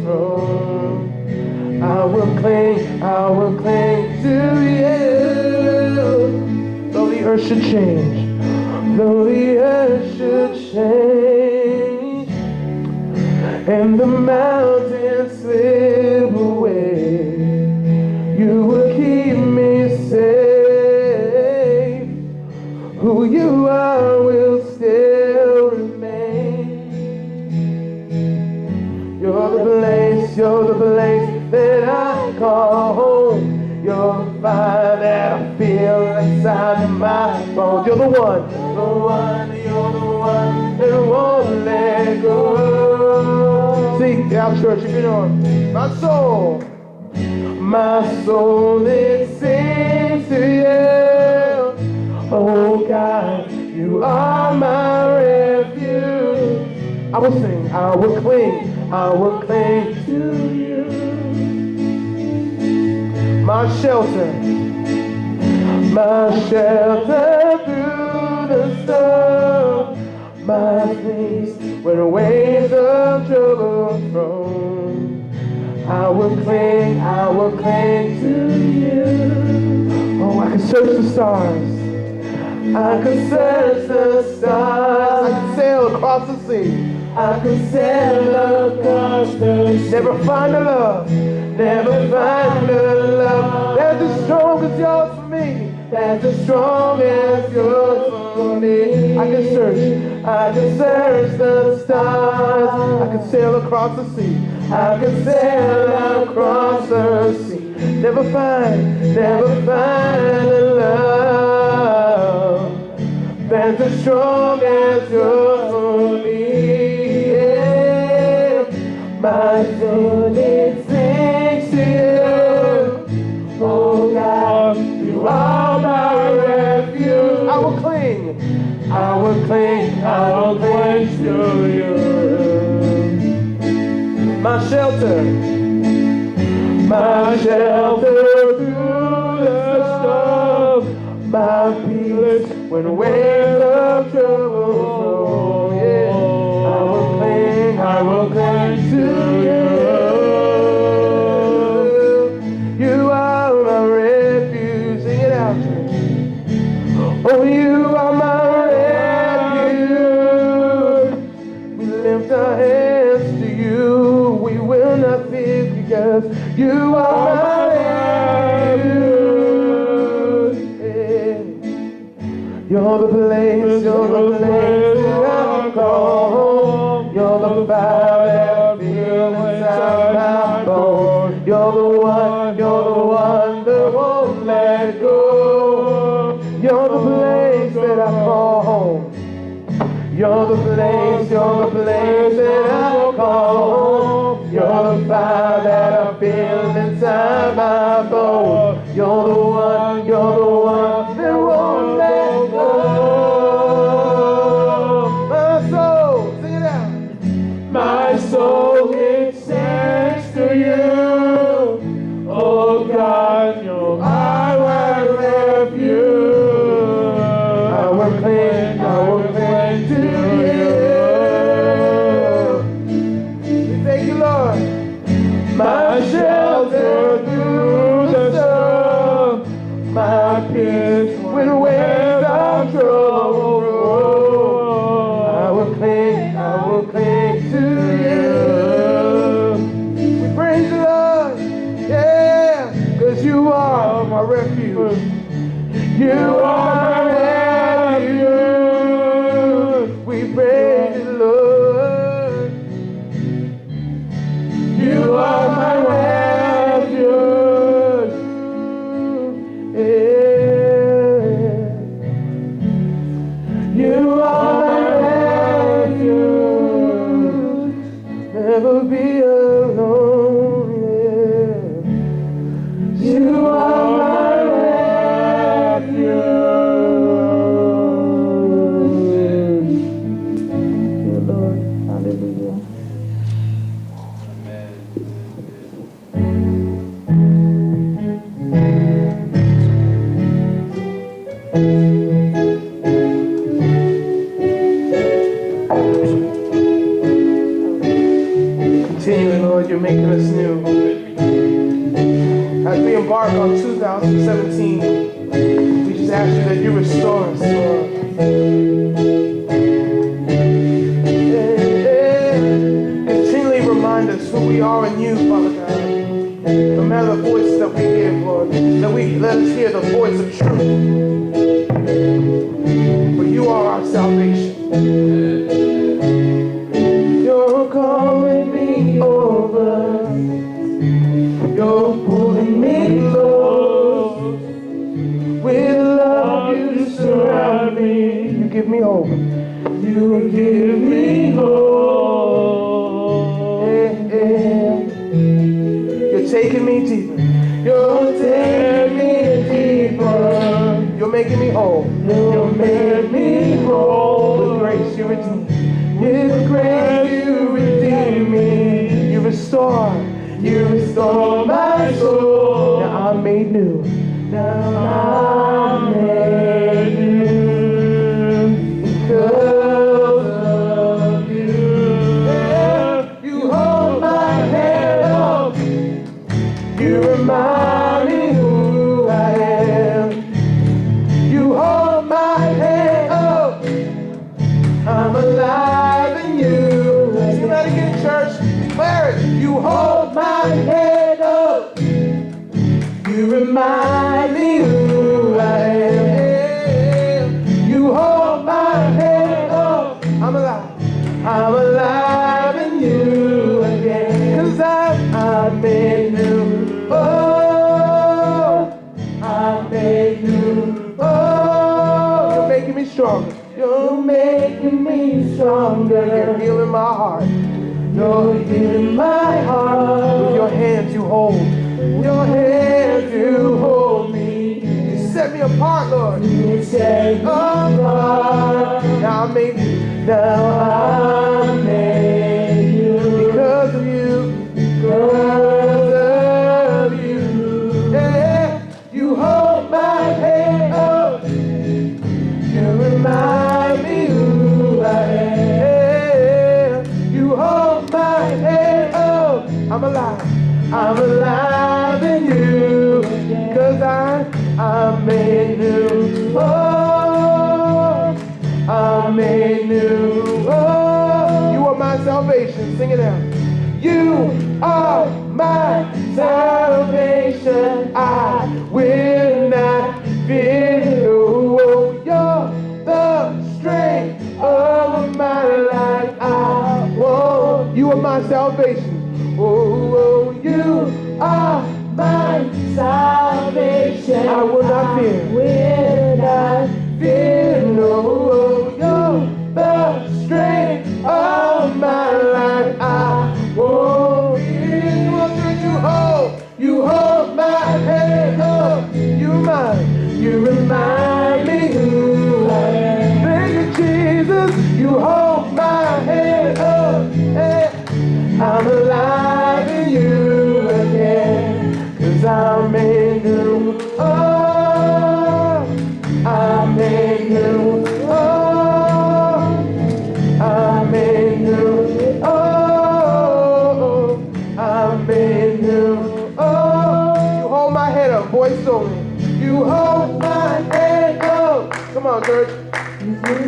throne. I will cling to you. Though the earth should change, though the earth should change, and the mountains slip away, you will keep me safe. Who you are will still remain. You're the place that I call home. You're the fire that I feel inside my bones. You're the one that won't let go. Sing out, church, if you know it. My soul, it sings to you. Oh God, you are my refuge. I will sing, I will cling to you. My shelter through the storm, my peace when waves of trouble thrown. I will cling to you. Oh, I can search the stars. I can search the stars. I can sail across the sea. I can sail across the sea. Never find a love that's as strong as yours for me. That's as strong as yours for me. I can search the stars. I can sail across the sea. I can sail across the sea. Never find a love that's as strong as yours for me. Yeah. My soul it sings to you. Oh God, you are my refuge. I will cling to you. My shelter through the storm, my peace when waves of trouble roll. Yeah, I will cling to you. You are my refuge. Sing it out, church. Oh, you are my refuge. We lift our hands to you. We will not fear because you are my refuge. Yeah. You're the place that I call home. You're the fire that I feel inside my bones. You're the one that won't let go. You're the place that I call home. You're the place that I call home. You're the fire that I feel inside my bones. You're the one that won't let go. My soul, sing it out. My soul, it sings to you. Oh God, you are my refuge. I will cling to you. Thank you, Lord. My shelter through the storm, my peace when waves of trouble roll. I will cling to you. We praise the Lord, yeah, 'cause you are my refuge. You are my refuge. We praise the Lord. You are my refuge. Yeah. You are my refuge. Never be alone. Yeah. You are my refuge. making us new. As we embark on 2017, we just ask you that you restore us, Lord. Continually remind us who we are in you, Father God. No matter the voice that we hear, Lord, that we let us hear the voice of truth. For you are our salvation. You're calling me over. You're pulling me close. With love you surround me. You give me hope. You give me hope. Yeah. You're taking me deeper. You're taking me deeper. You're making me whole. You're making me whole. With grace you redeem. With grace you redeem me. You restore my soul. Now I'm made new. Now I'm made new. Because of you. Yeah. You hold my hand up. You remind me who I am. You hold my hand up. I'm alive in you. Sing that again, church. Declare it. You hold my head up. You remind me who I am. You hold my head up. I'm alive. I'm alive in you again. 'Cause I'm made new. Oh, I'm made new. Oh, you're making me stronger. You're making me stronger. You're healing my heart. You're healing my heart. With your hands you hold. Your hands you hold me. You set me apart, Lord. You set me apart. Now I'm made you. Now I'm made you. Because of you. Because of you. Yeah. You hold my hand up. You remind me who I am. You hold my hand up. I'm alive. I'm alive in you. 'Cause I'm made new. Oh, I'm made new. Oh, you are my salvation. Sing it out. You are my salvation. I will not fear. Oh, you're the strength of my life. I won't. You are my salvation. Oh, you are my salvation. I will not fear. Will not fear. No, you're the strength of my life. I won't fear. You hold my hand up. You remind me who I am. Thank you, Jesus. You hold my hand up. Hey. I'm alive in you again. 'Cause I'm made new. Oh, I'm made new. Oh, I'm made new. Oh, I'm made new. Oh, you hold my head up, voice only. You hold my head up. Come on, church.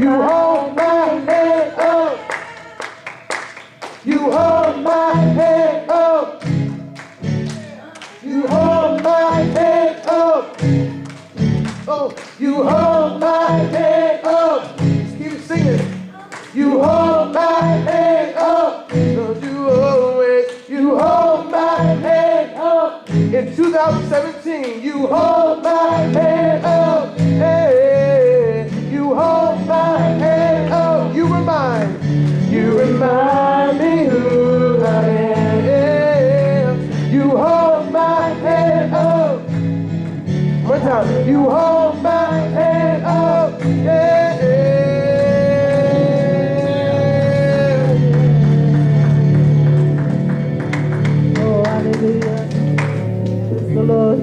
You hold my head up. You hold my head up. You hold my head up. Oh, you hold my head up. Just keep singing. You hold my head up. Don't you always. You hold my head up. In 2017, you hold my head up. Hey, you hold my head up. You remind me who I am. You hold my head up. One time. You hold my head up. Yeah. Oh, hallelujah. Praise the Lord.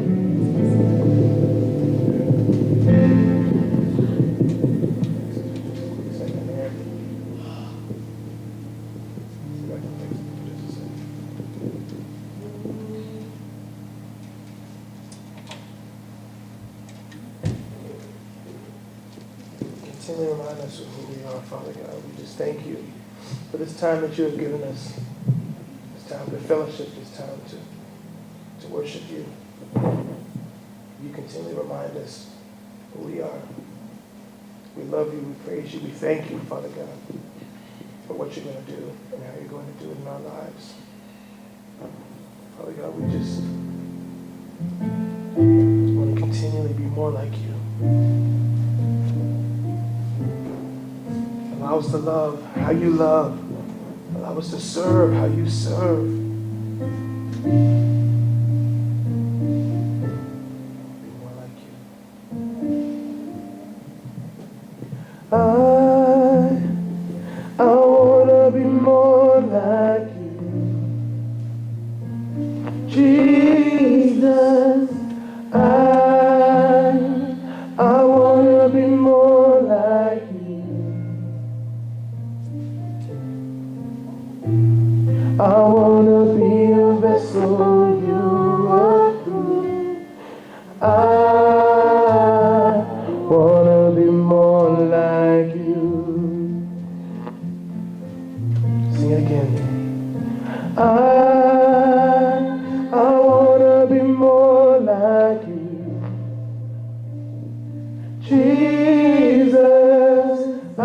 continually remind us of who we are, Father God. We just thank you for this time that you have given us, this time to fellowship, this time to worship you. You continually remind us who we are. We love you, we praise you, we thank you, Father God, for what you're going to do and how you're going to do it in our lives. Father God, we just want to continually be more like you. Allow us to love how you love. Allow us to serve how you serve. Be more like you. I want to be more like you. Jesus, I want to be more like you. I want to be a vessel you are through. I want to be more like you. Sing it again. I want to be more like you. Jesus, I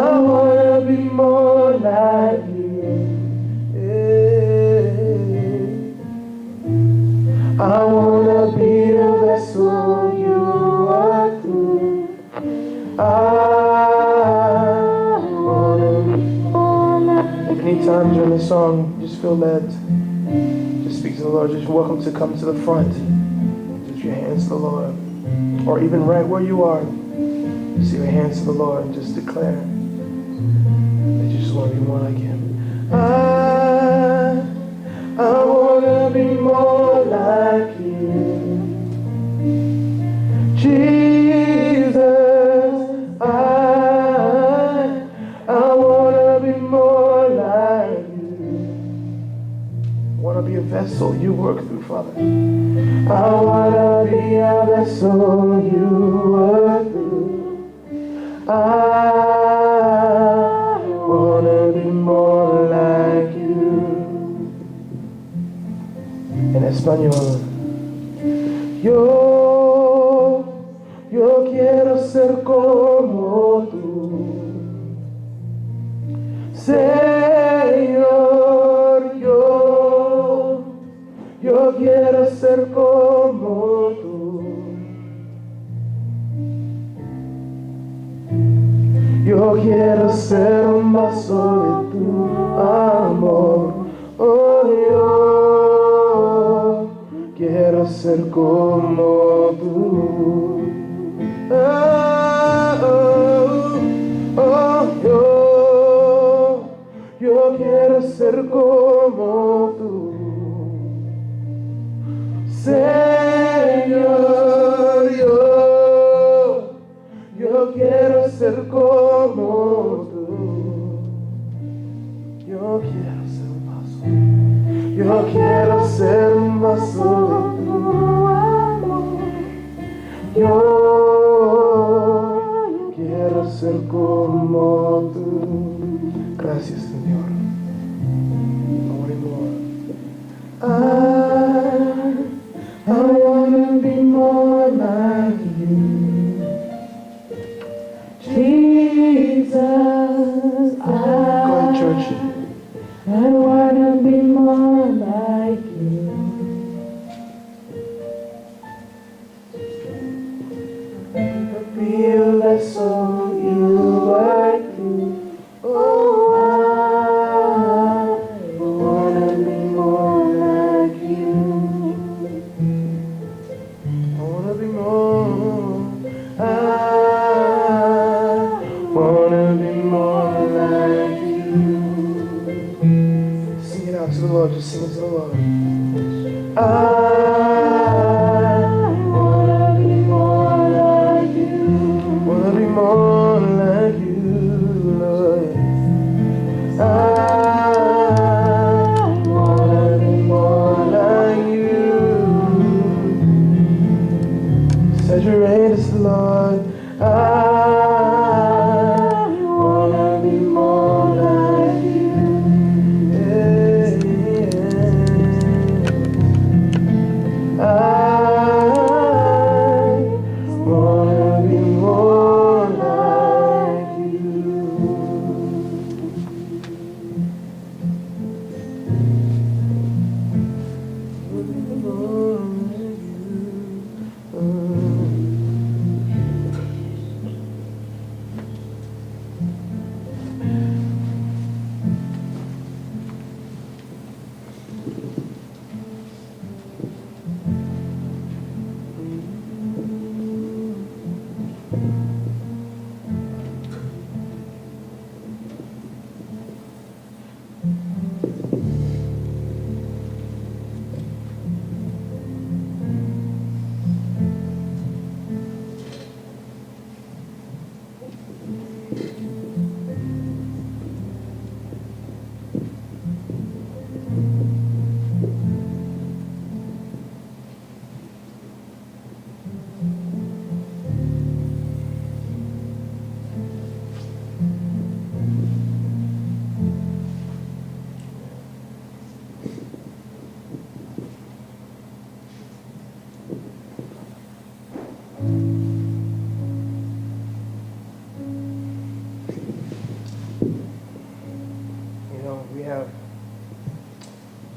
want to be more like you. Yeah. I want to be a vessel you are through. I want to be more like you. Anytime during the song, just feel led. Just speak to the Lord. Just welcome to come to the front. Just your hands to the Lord. Or even right where you are. Just your hands to the Lord and just declare that you just want to be more like Him. I want to be more like you. Jesus, I want to be more like you. I want to be a vessel you work through, Father. I want to be a vessel you work through. I want to be more like you. En español. Yo quiero ser como tú. Señor, yo quiero ser como tú. Yo quiero ser un vaso de tu amor. Oh, yo quiero ser como tú. Yo quiero ser como tú. Señor, yo quiero ser como tú. Yo quiero ser un vaso. Yo quiero ser un vaso de tu amor. Yo quiero ser como tú. Gracias, Señor. More and more. I want to be more like you. Jesus, go ahead, church. I want to be more like you. Be a vessel you are through. Oh, I want to be more like you. I want to be more. I want to be more like you. Sing it out to the Lord. Just sing it to the Lord. I want to be more like you. Want to be more like you, Lord. I want to be more like you. Saturate us, Lord. I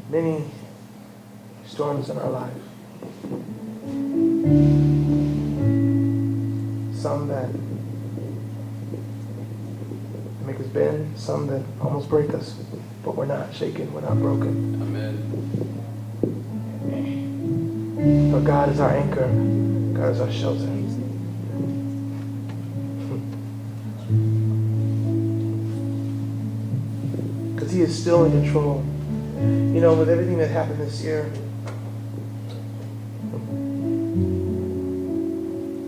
many storms in our life. Some that make us bend, some that almost break us, but we're not shaken, we're not broken. Amen. But God is our anchor, God is our shelter. Because He is still in control. You know, with everything that happened this year,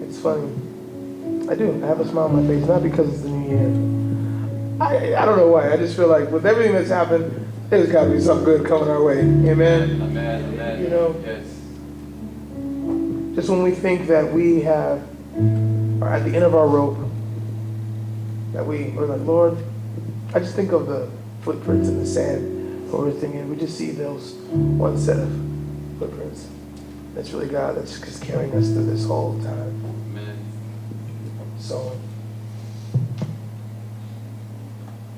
it's funny. I have a smile on my face, not because it's the new year. I don't know why. I just feel like with everything that's happened, there's got to be something good coming our way. Amen? Amen. Amen. You know, yes. Just when we think that we are at the end of our rope, that we're like, Lord, I just think of the footprints in the sand. When we're thinking, we just see those one set of footprints. That's really God that's just carrying us through this whole time. Amen. So,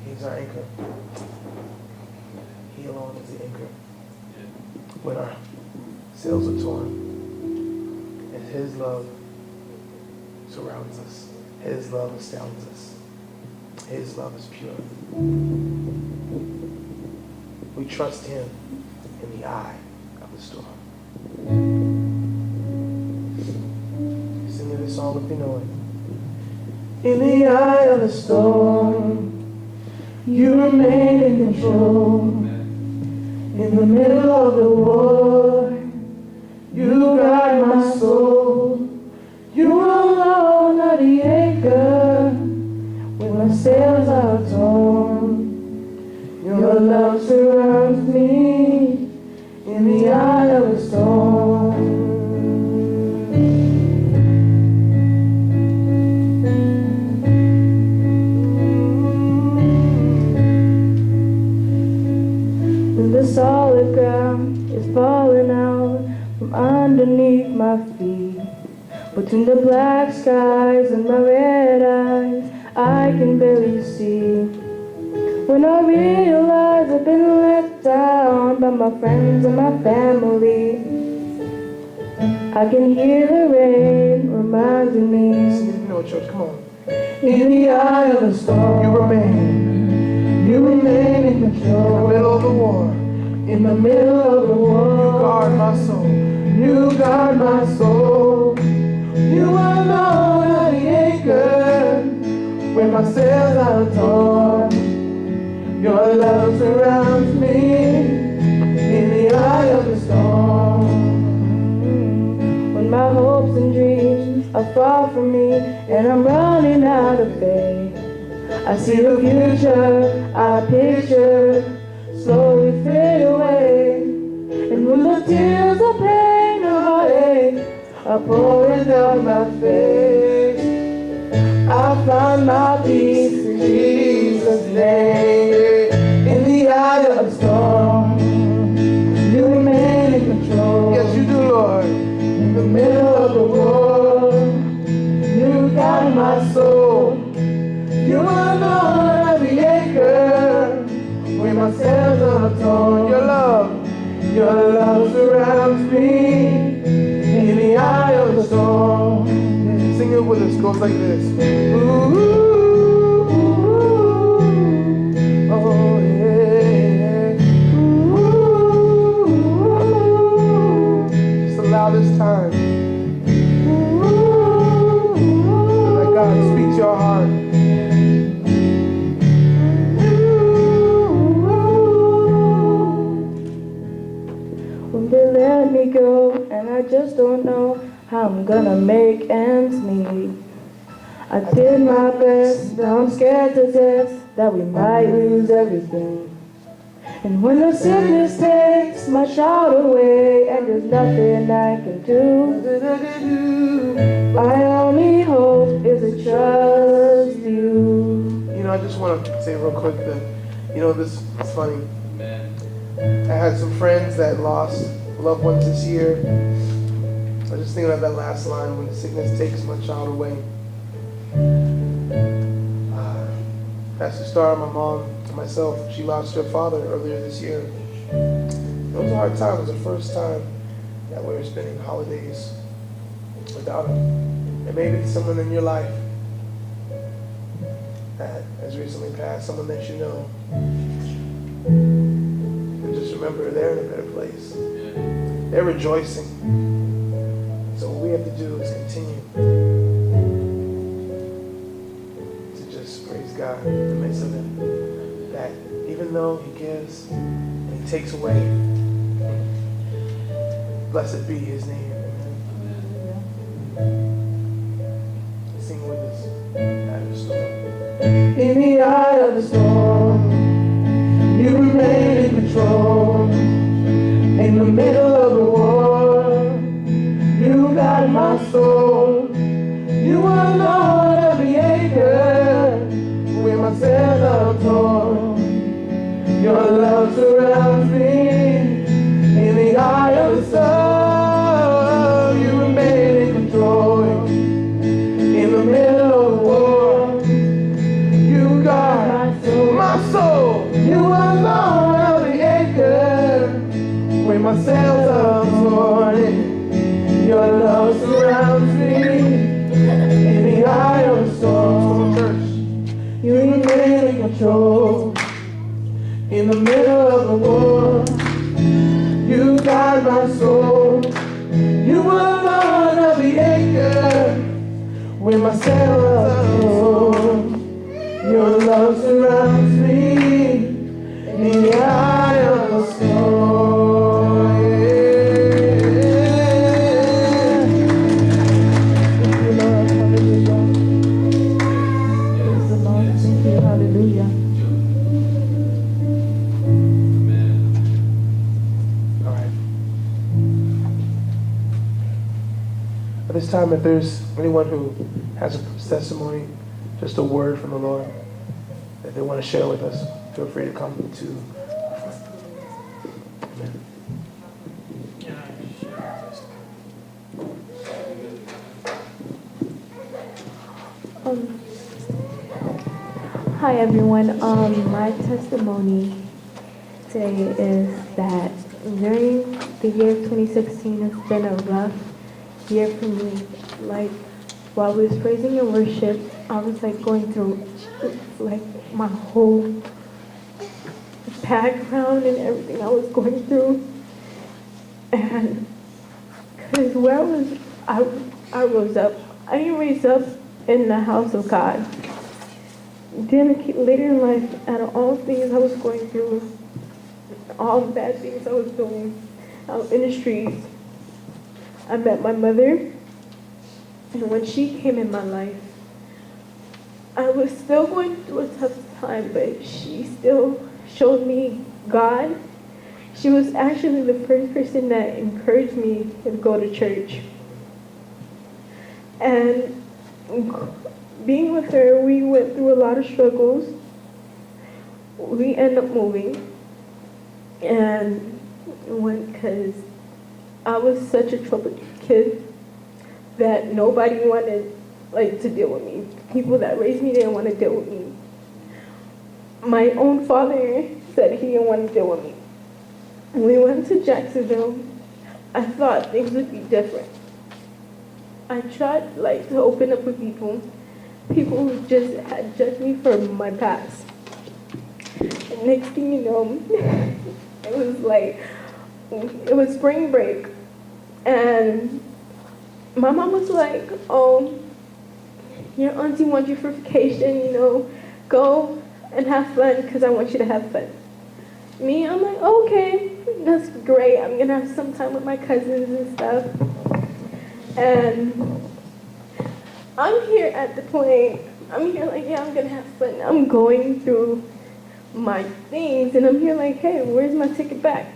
He's our anchor. He alone is the anchor. Yeah. When our sails are torn, and His love surrounds us. His love astounds us. His love is pure. We trust Him in the eye of the storm. Sing this song if you know it. In the eye of the storm, You remain in control. In the middle of the war, You guide my soul. You alone are the anchor when my sails are torn. Your love surrounds me in the eye of a storm. When the solid ground is falling out from underneath my feet, between the black skies and my red eyes, I can barely see. When I realize I've been let down by my friends and my family, I can hear the rain reminding me. Sing it, you know, church, come on. In the eye of the storm, You remain in control. In the middle of the war, in the middle of the war, You guard my soul. You guard my soul. You alone are the anchor when my sails are torn. Your love surrounds me in the eye of the storm. When my hopes and dreams are far from me and I'm running out of faith, I see the future I picture slowly fade away. And when the tears of pain or heartache are pouring down my face, I find my peace in Jesus' name. In the eye of the storm, You remain in control. Yes, You do, Lord. In the middle of the war, You guide my soul. You alone are the anchor when my sails are torn. Your love surrounds me in the eye of the storm. Sing it with us, goes like this. Ooh, oh yeah. Ooh, just the loudest time. Let God speak to your heart. When they let me go, and I just don't know how I'm gonna make ends meet. I did my best, now I'm scared to death that we might lose everything. And when the sickness takes my shout away and there's nothing I can do, my only hope is to trust You. You know, I just want to say real quick that, you know, this is funny. I had some friends that lost loved ones this year. I was just thinking about that last line, when the sickness takes my child away. Pastor Star, my mom, and myself, she lost her father earlier this year. It was a hard time. It was the first time that we were spending holidays without him. And maybe someone in your life that has recently passed, someone that you know. And just remember, they're in a better place. They're rejoicing. So what we have to do is continue to just praise God in the midst of it. That even though He gives and He takes away, blessed be His name. Sing with us. Out of the storm. In the eye of the storm, You remain in control. In the middle of the war, You got my soul. You are Lord of the anchor, when my sails are torn. Your love surrounds me. In the eye of the storm, You remain in control. In the middle of the war, You got my soul. You are Lord of the anchor, when my sails are torn. Your love surrounds me. In the eye of the storm, You remain in control. In the middle of the war, You guide my soul. You are Lord of the anchor, when my sails are torn. Your love surrounds me. In the eye of the storm. Thank you, Lord. Hallelujah. Praise the Lord. Thank you. Hallelujah. All right. At this time, if there's anyone who has a testimony, just a word from the Lord that they want to share with us, feel free to come to. Amen. Hi everyone. My testimony today is that during the year 2016, it's been a rough year for me. Like, while we was praising and worship, I was like going through like my whole background and everything I was going through. And because where I rose up, I didn't raise up in the house of God. Then later in life, out of all things I was going through, all the bad things I was doing out in the streets, I met my mother. And when she came in my life, I was still going through a tough time, but she still showed me God. She was actually the first person that encouraged me to go to church. And being with her, we went through a lot of struggles. We ended up moving. And because I was such a troubled kid that nobody wanted to deal with me. People that raised me didn't want to deal with me. My own father said he didn't want to deal with me. When we went to Jacksonville, I thought things would be different. I tried to open up with people who just had judged me for my past. And next thing you know, it was spring break, and my mom was like, "Oh, your auntie wants you for vacation, go and have fun because I want you to have fun." Me, I'm like, "Okay, that's great. I'm going to have some time with my cousins and stuff." And I'm here at the point, I'm going to have fun. I'm going through my things, and I'm here hey, where's my ticket back?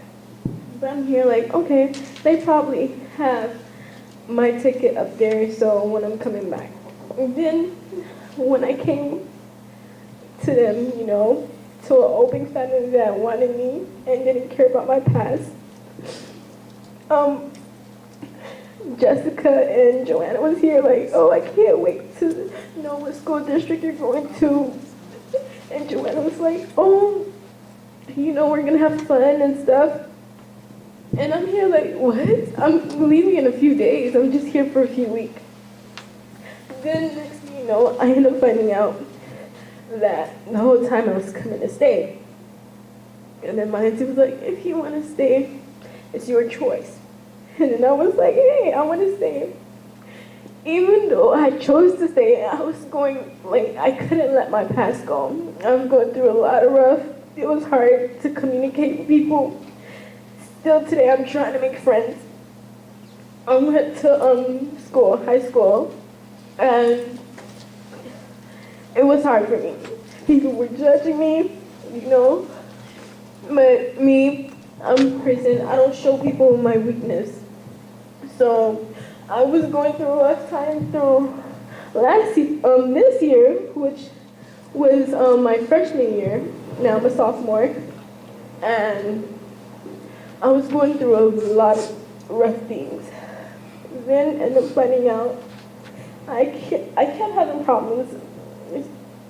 But I'm here okay, they probably have my ticket up there, so when I'm coming back. And then when I came to them, to an open family that wanted me and didn't care about my past, Jessica and Joanna was here oh, I can't wait to know what school district you're going to. And Joanna was like, "Oh, we're going to have fun and stuff." And I'm here like, what? I'm leaving in a few days. I'm just here for a few weeks. Then next thing you know, I end up finding out that the whole time I was coming to stay. And then my auntie was like, if you want to stay, it's your choice. And then I was like, hey, I want to stay. Even though I chose to stay, I was going, like, I couldn't let my past go. I was going through a lot of rough. It was hard to communicate with people. Still today, I'm trying to make friends. I went to school, high school, and it was hard for me. People were judging me, you know. But me, I'm a person, I don't show people my weakness. So I was going through a rough time through this year, which was my freshman year. Now I'm a sophomore. And I was going through a lot of rough things. Then ended up finding out I kept having problems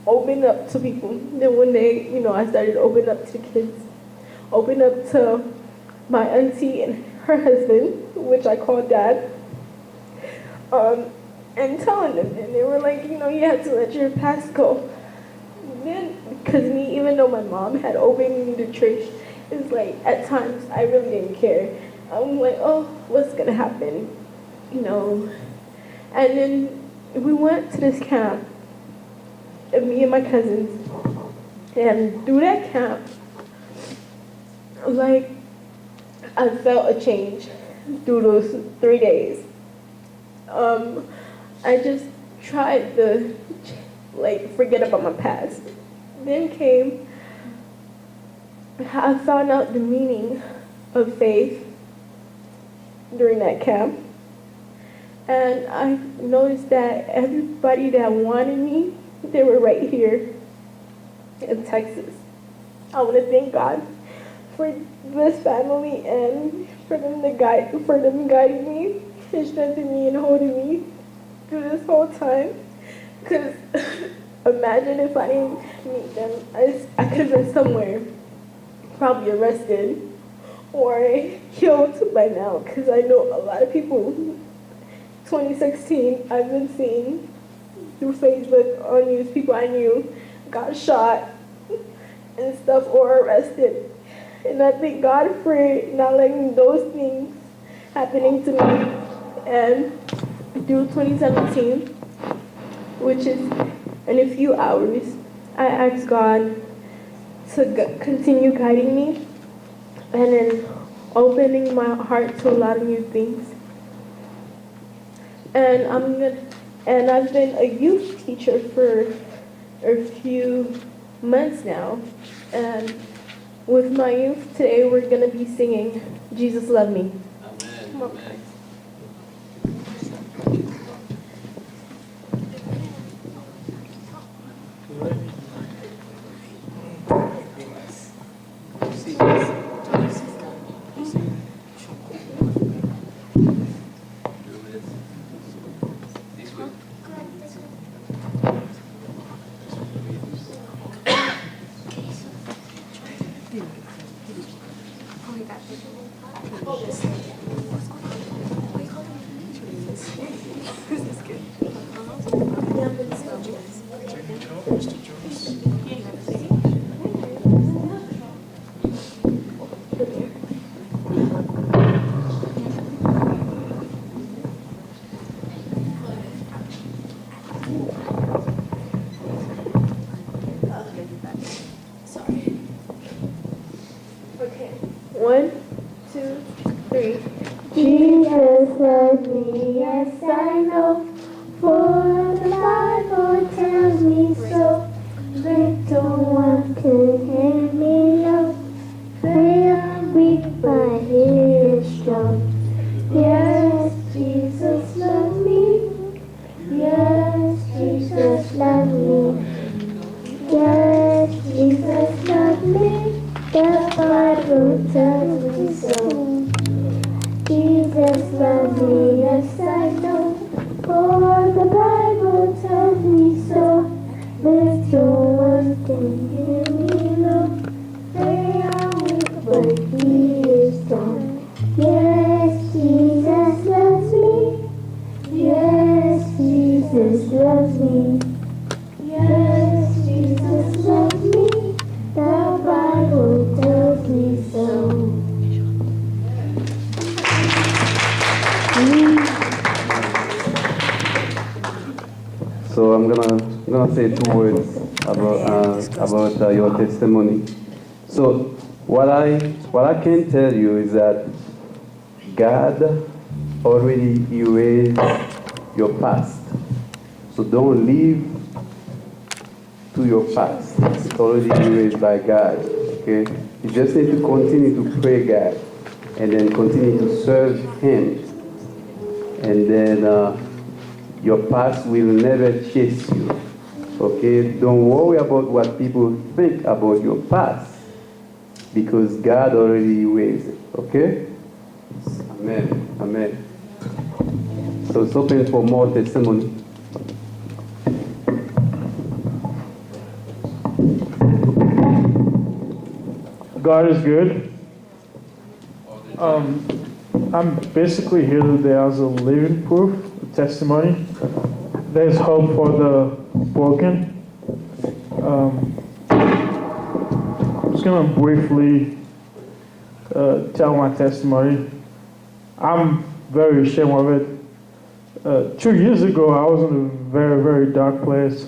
opening up to people. Then one day, you know, I started opening up to the kids, opening up to my auntie and her husband, which I call Dad, and telling them. And they were like, you know, you have to let your past go. Then, because me, even though my mom had opened me to church, it's like, at times, I really didn't care. I'm like, oh, what's gonna happen? You know. And then we went to this camp, and me and my cousins, and through that camp, like, I felt a change through those 3 days. I just tried to, like, forget about my past. Then came, I found out the meaning of faith during that camp. And I noticed that everybody that wanted me, they were right here in Texas. I want to thank God for this family and for them guiding me and strengthening me and holding me through this whole time. Because imagine if I didn't meet them, I could have been somewhere, probably arrested or killed by now. Because I know a lot of people, 2016, I've been seeing through Facebook on news, people I knew got shot and stuff or arrested. And I thank God for not letting those things happening to me. And through 2017, which is in a few hours, I asked God to continue guiding me and then opening my heart to a lot of new things. And I've been a youth teacher for a few months now. And with my youth today, we're going to be singing Jesus Love Me. Amen. Amen. Okay. 1, 2, 3. Jesus loves me, yes I know, for the Bible tells me so. Little one can hear me low, they are weak but he is strong. Yes, Jesus loves me, yes, Jesus loves me, yes, Jesus loves me, the Bible tells me so. Jesus loves me, yes I know, for the Bible tells me so. Little one can hear me low, So I'm gonna say 2 words about your testimony. So what I can tell you is that God already erased your past. So don't live to your past. It's already erased by God. Okay? You just need to continue to pray God and then continue to serve Him. And then your past will never chase you. Okay? Don't worry about what people think about your past because God already erased it. Okay? Amen. Amen. So it's open for more testimony. God is good. I'm basically here today as a living proof, a testimony. There's hope for the broken. I'm just going to briefly tell my testimony. I'm very ashamed of it. 2 years ago, I was in a very, very dark place.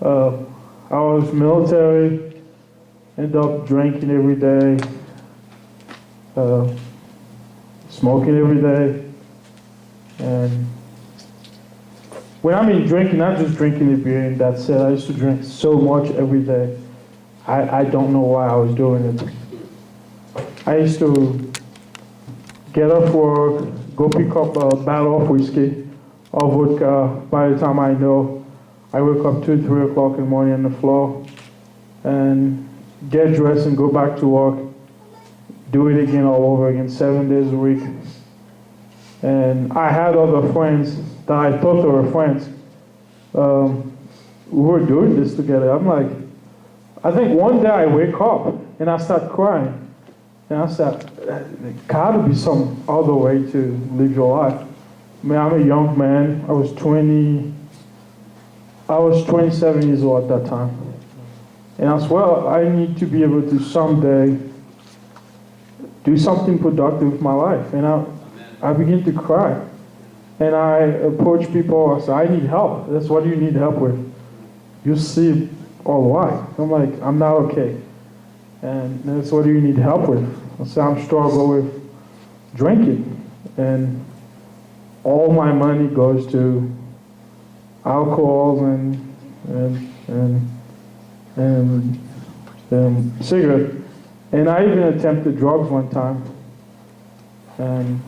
I was military. End up drinking every day, smoking every day, and when I mean drinking, not just drinking the beer and that's it. I used to drink so much every day. I don't know why I was doing it. I used to get off work, go pick up a bottle of whiskey or vodka. By the time I know, I wake up 2, 3 o'clock in the morning on the floor and get dressed and go back to work, do it again all over again, 7 days a week. And I had other friends that I thought they were friends. We were doing this together. I'm like, I think one day I wake up and I start crying. And I said, there gotta be some other way to live your life. I mean, I'm a young man. I was 27 years old at that time. And as well, I need to be able to someday do something productive with my life. And I begin to cry. And I approach people, I say, I need help. That's what you need help with. You see, all why? I'm like, I'm not okay. And that's what you need help with. I say, I'm struggling with drinking. And all my money goes to alcohol and cigarette. And I even attempted drugs one time. And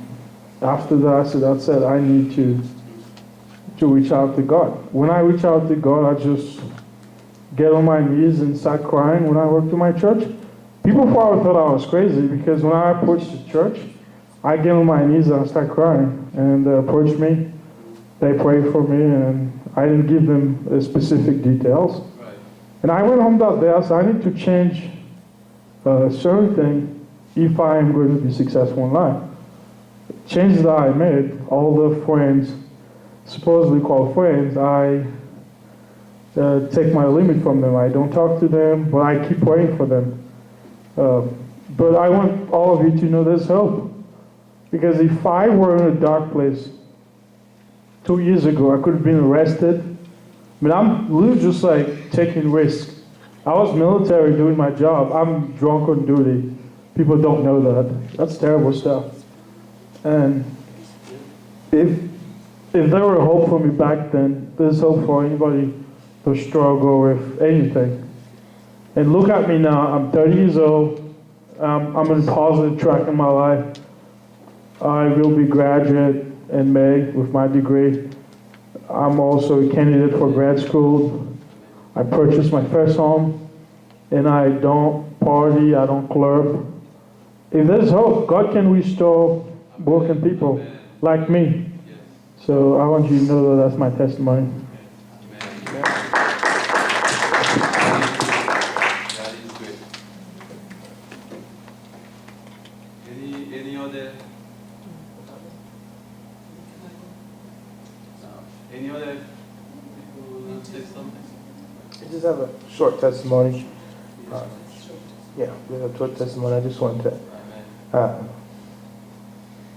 after that, I said, I need to reach out to God. When I reach out to God, I just get on my knees and start crying when I walk to my church. People probably thought I was crazy because when I approach the church, I get on my knees and I start crying. And they approach me, they pray for me, and I didn't give them specific details. And I went home that day, I said, I need to change a certain thing if I am going to be successful in life. Changes that I made, all the friends, supposedly called friends, I take my limit from them. I don't talk to them, but I keep praying for them. But I want all of you to know there's hope. Because if I were in a dark place 2 years ago, I could have been arrested. I mean, I'm literally just like taking risks. I was military doing my job. I'm drunk on duty. People don't know that. That's terrible stuff. And if there were hope for me back then, there's hope for anybody to struggle with anything. And look at me now. I'm 30 years old. I'm on a positive track in my life. I will be graduate in May with my degree. I'm also a candidate for grad school. I purchased my first home, and I don't party, I don't club. If there's hope, God can restore broken people like me. So I want you to know that that's my testimony. Any other people want to say something? I just have a short testimony. We have a short testimony. I just want to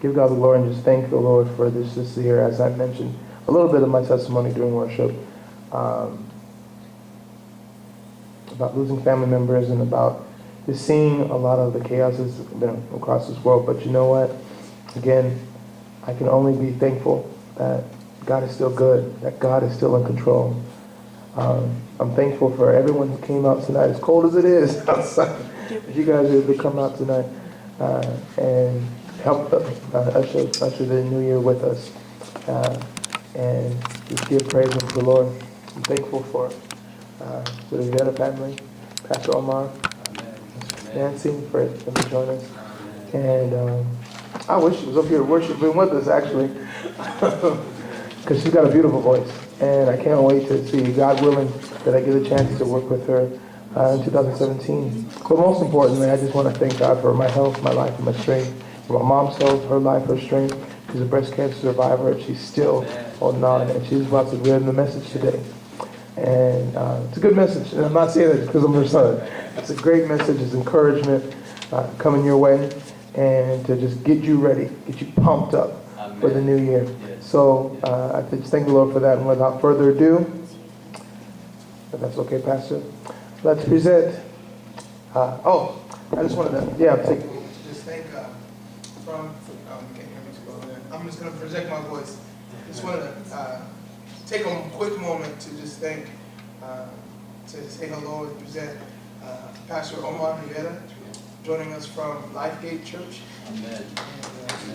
give God the glory and just thank the Lord for this year. As I mentioned, a little bit of my testimony during worship, about losing family members and about just seeing a lot of the chaos that's been across this world. But you know what? Again, I can only be thankful that God is still good, that God is still in control. I'm thankful for everyone who came out tonight, as cold as it is outside. You guys are able to come out tonight and help usher the new year with us, and just give praise unto the Lord. I'm thankful for the Rivera family, Pastor Omar, Nancy for them to join us, and I wish she was up here worshiping with us actually, because she's got a beautiful voice, and I can't wait to see, God willing, that I get a chance to work with her in 2017. But most importantly, I just want to thank God for my health, my life, and my strength. For my mom's health, her life, her strength. She's a breast cancer survivor, and she's still holding on, and she's about to read the message today. And it's a good message, and I'm not saying that because I'm her son. It's a great message, it's encouragement coming your way, and to just get you ready, get you pumped up for the new year. So I just thank the Lord for that, and without further ado, if that's okay, Pastor, let's present. I just wanted to, just thank from, you can't hear me too well there. I'm just going to project my voice. Just wanted to take a quick moment to just thank, to say hello and present Pastor Omar Rivera, joining us from Lifegate Church. Amen. And,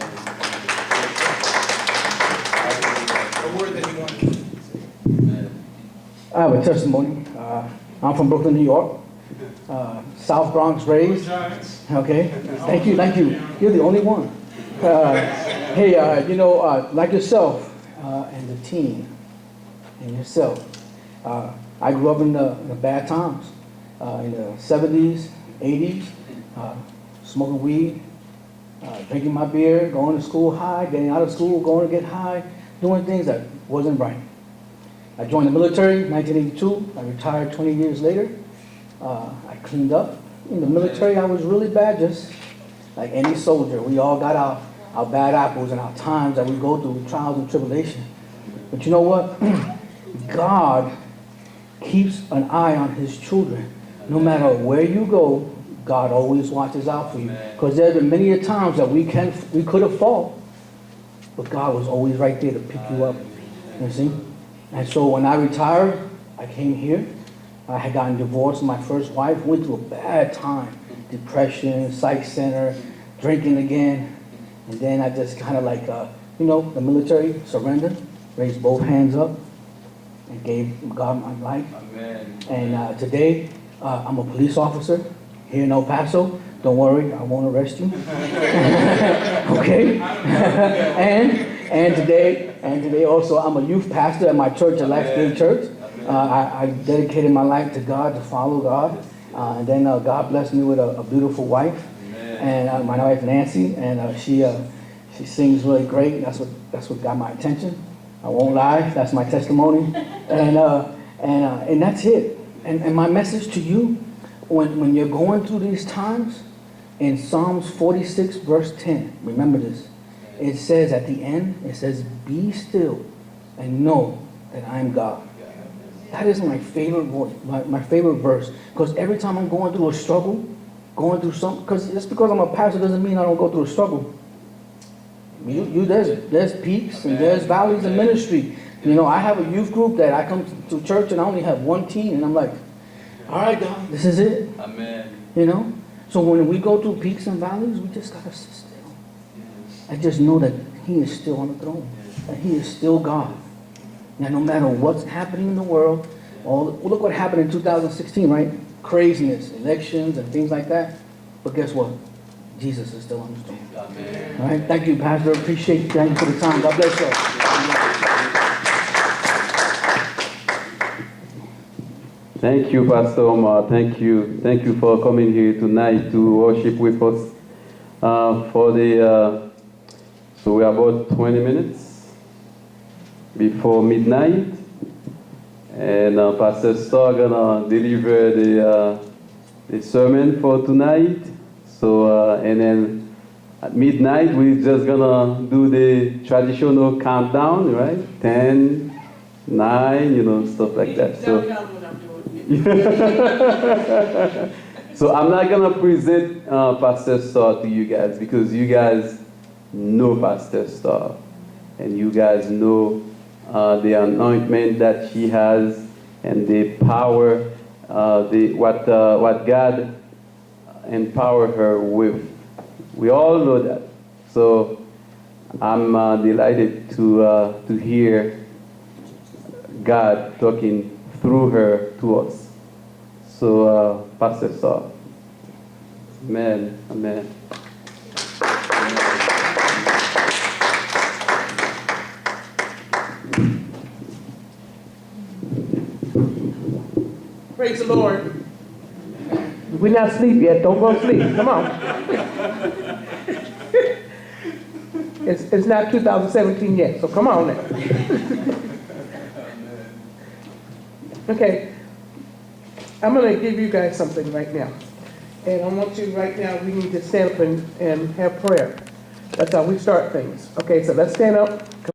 a word that he wanted to say. I have a testimony. I'm from Brooklyn, New York. South Bronx raised. Okay. Thank you. You're the only one. Hey, like yourself and the team and yourself, I grew up in the bad times, in the 70s, 80s, smoking weed, drinking my beer, going to school high, getting out of school, going to get high, doing things that wasn't right. I joined the military in 1982. I retired 20 years later. I cleaned up. In the military, I was really bad, just like any soldier. We all got our bad apples and our times that we go through, trials and tribulation. But you know what? God keeps an eye on his children. No matter where you go, God always watches out for you. Because there have been many a times that we could have fallen, but God was always right there to pick you up. You see? And so when I retired, I came here. I had gotten divorced from my first wife, went through a bad time. Depression, psych center, drinking again. And then I just kind of like, the military, surrendered, raised both hands up, and gave God my life. Amen. And today, I'm a police officer here in El Paso. Don't worry, I won't arrest you. Okay? and today also, I'm a youth pastor at my church, at Lifegate Church. I dedicated my life to God, to follow God. And then God blessed me with a beautiful wife. And my wife Nancy, and she sings really great. That's what got my attention. I won't lie, that's my testimony. And that's it. And my message to you, when you're going through these times, in Psalms 46 verse 10, remember this. It says at the end, it says, "Be still and know that I am God." That is my favorite voice, my favorite verse. Because every time I'm going through a struggle, going through something, because just because I'm a pastor doesn't mean I don't go through a struggle. There's peaks and there's valleys in ministry. I have a youth group that I come to church and I only have one team, and I'm like, all right, God, this is it. Amen. So when we go through peaks and valleys, we just gotta sit still. I just know that he is still on the throne, that he is still God. Now, no matter what's happening in the world, look what happened in 2016, right? Craziness, elections, and things like that. But guess what? Jesus is still on the throne. Amen. All right? Thank you, Pastor. Appreciate you. Thank you for the time. God bless you. Thank you, Pastor Omar. Thank you. Thank you for coming here tonight to worship with us. So we are about 20 minutes before midnight, and Pastor Starr gonna deliver the sermon for tonight. So and then at midnight, we're just gonna do the traditional countdown, right? 10, 9, stuff like that. So, so I'm not gonna present Pastor Starr to you guys because you guys know Pastor Starr, and you guys know the anointment that she has and the power, what God empower her with. We all know that. So I'm delighted to hear God talking through her to us. So Pastor Starr. Amen. Amen. Praise the Lord. We're not asleep yet. Don't go to sleep. Come on. It's not 2017 yet, so come on now. Okay. I'm going to give you guys something right now. And I want you right now, we need to stand up and have prayer. That's how we start things. Okay, so let's stand up.